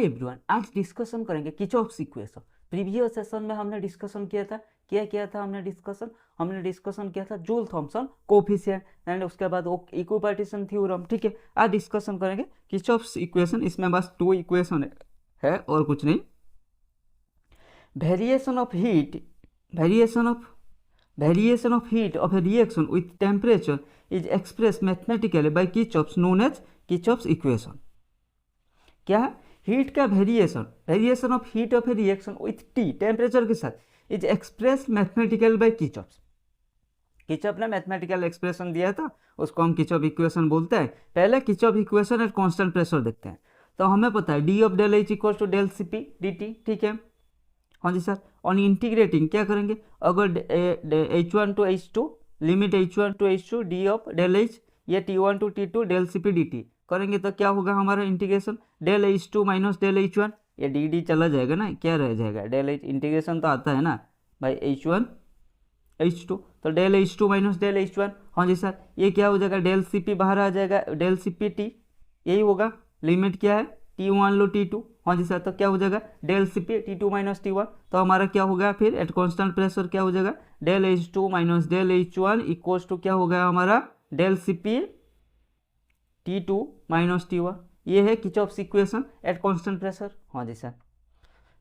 Hi everyone, आज discussion करेंगे Kirchhoff's equation. Previous session में हमने डिस्कशन किया था, हमने डिस्कशन किया था जूल थॉमसन कोफिशिएंट एंड उसके बाद वो इक्विपार्टीशन थ्योरम। ठीक है, आज डिस्कशन करेंगे किर्चॉफ्स इक्वेशन। इसमें बस 2 इक्वेशन है और कुछ नहीं। Variation of heat of a reaction with temperature is expressed mathematically by Kirchhoff's known as Kirchhoff's equation। क्या है? हीट का variation of heat of a reaction with T temperature के साथ is express mathematical by Kirchhoff's. Kirchhoff ने mathematical expression दिया था, उसको हम किर्चॉफ इक्वेशन बोलते हैं। पहले Kirchhoff equation at constant pressure देखते हैं। तो हमें पता है D of del H equal to del C P D T. ठीक है, हाँ जी सर। ऑन इंटीग्रेटिंग क्या करेंगे, अगर H1 to H2 limit H1 to H2 D of del H या T1 to T2 del C P D T करेंगे तो क्या होगा हमारा integration del H2 minus del H1, ये डी डी चला जाएगा ना, क्या रह जाएगा डेल एच, इंटीग्रेशन तो आता है ना भाई H1 H2, तो del H2 minus del H1। हाँ जी सर, ये क्या हो जाएगा डेल सी पी बाहर आ जाएगा, डेल सी पी टी, यही होगा। लिमिट क्या है T1 लो T2। हाँ जी सर, तो क्या हो जाएगा del C P T2 minus T1, तो हमारा क्या हो गया फिर एट कॉन्स्टेंट प्रेशर क्या हो जाएगा del H2 minus del H1 equals to क्या हो गया हमारा del C P T2 minus T1। ये है Kirchhoff's equation at constant pressure. हाँ जी sir.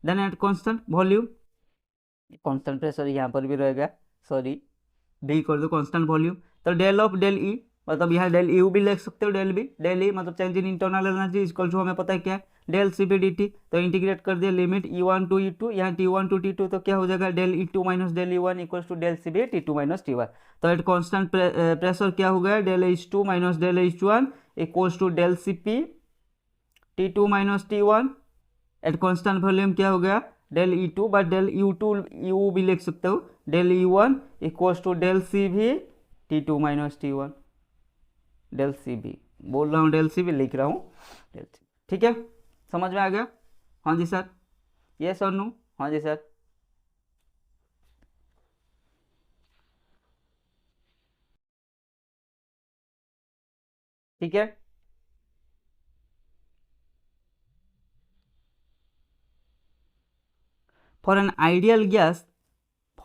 Then at constant volume, constant pressure यहाँ पर भी रहेगा, सॉरी डी कर दो कांस्टेंट वॉल्यूम। तो डेल ऑफ डेल ई, मतलब यहाँ डेल यू भी लिख सकते हो, डेल ई मतलब change in internal energy equal to हमें पता है क्या है del C B D T. तो इंटीग्रेट कर दिया लिमिट E1 टू E2, यहाँ T1 टू T2, तो क्या हो जाएगा del E2 minus del E1 equal to del C B T2 minus T1। तो एट कॉन्स्टेंट प्रेशर क्या हो गया del H2 minus del H1 equals to del C P T2 minus T1। At constant volume क्या हो गया del E2, but del U2 U भी लिख सकते हो, del E1 equals to del C भी T2 minus T1, del C B बोल रहा हूँ, डेल सी बी लिख रहा हूँ, डेल सी। ठीक है, समझ में आ गया? हाँ जी सर, यस और नो? हाँ जी सर। ठीक है, for an ideal gas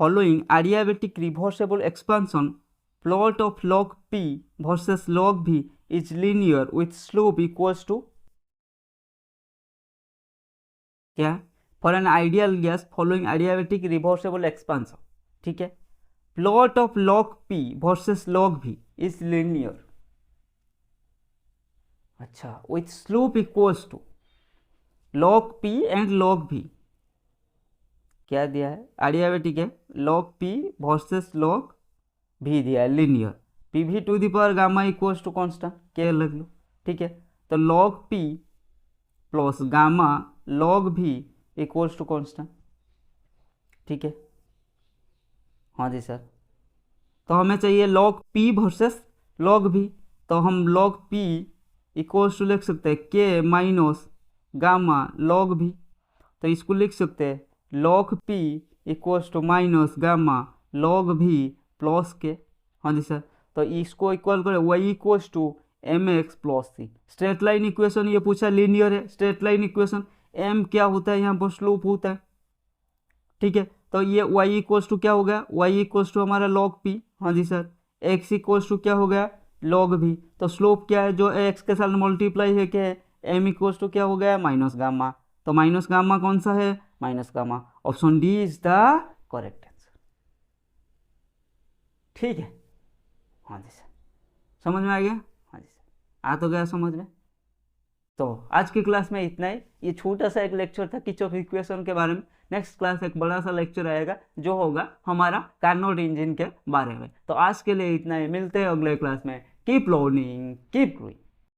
following adiabatic reversible expansion, plot of log P versus log V is linear with slope equals to क्या? For an ideal gas following adiabatic reversible expansion. ठीक है, plot of log P versus log V is linear, अच्छा, with slope equals to log P and log V। क्या दिया है adiabatic है, log P versus log V दिया है linear, PV to the power gamma equals to constant, क्या लग लो। ठीक है, तो log P plus gamma log V equals to constant. ठीक है, हाँ जी सर। तो हमें चाहिए log P versus log V, तो हम log P इक्वल्स टू लिख सकते हैं K minus gamma log V, तो इसको लिख सकते हैं log P equals to minus gamma log V plus K. हाँ जी सर, तो इसको इक्वल करें y equals to mx plus C. Straight line equation ये पूछा, लीनियर है स्ट्रेट लाइन इक्वेशन, m क्या होता है यहाँ पर स्लोप होता है। ठीक है, तो ये y इक्वल्स टू क्या हो गया, y इक्वल्स टू हमारा log P। हाँ जी सर, x इक्वल्स टू क्या हो गया log V, तो स्लोप क्या है जो x के साथ मल्टीप्लाई है क्या है m इक्वल्स टू क्या हो गया माइनस गामा, तो माइनस गामा कौन सा है minus gamma, option D is the correct answer. ठीक है, हाँ जी सर, समझ में आ गया? हाँ जी सर, आ तो गया समझ में। तो आज की क्लास में इतना ही, ये छोटा सा एक लेक्चर था किर्चॉफ इक्वेशन के बारे में। नेक्स्ट क्लास एक बड़ा सा लेक्चर आएगा जो होगा हमारा कार्नोट इंजन के बारे में। तो आज के लिए इतना ही, मिलते हैं अगले क्लास में। Keep learning keep growing.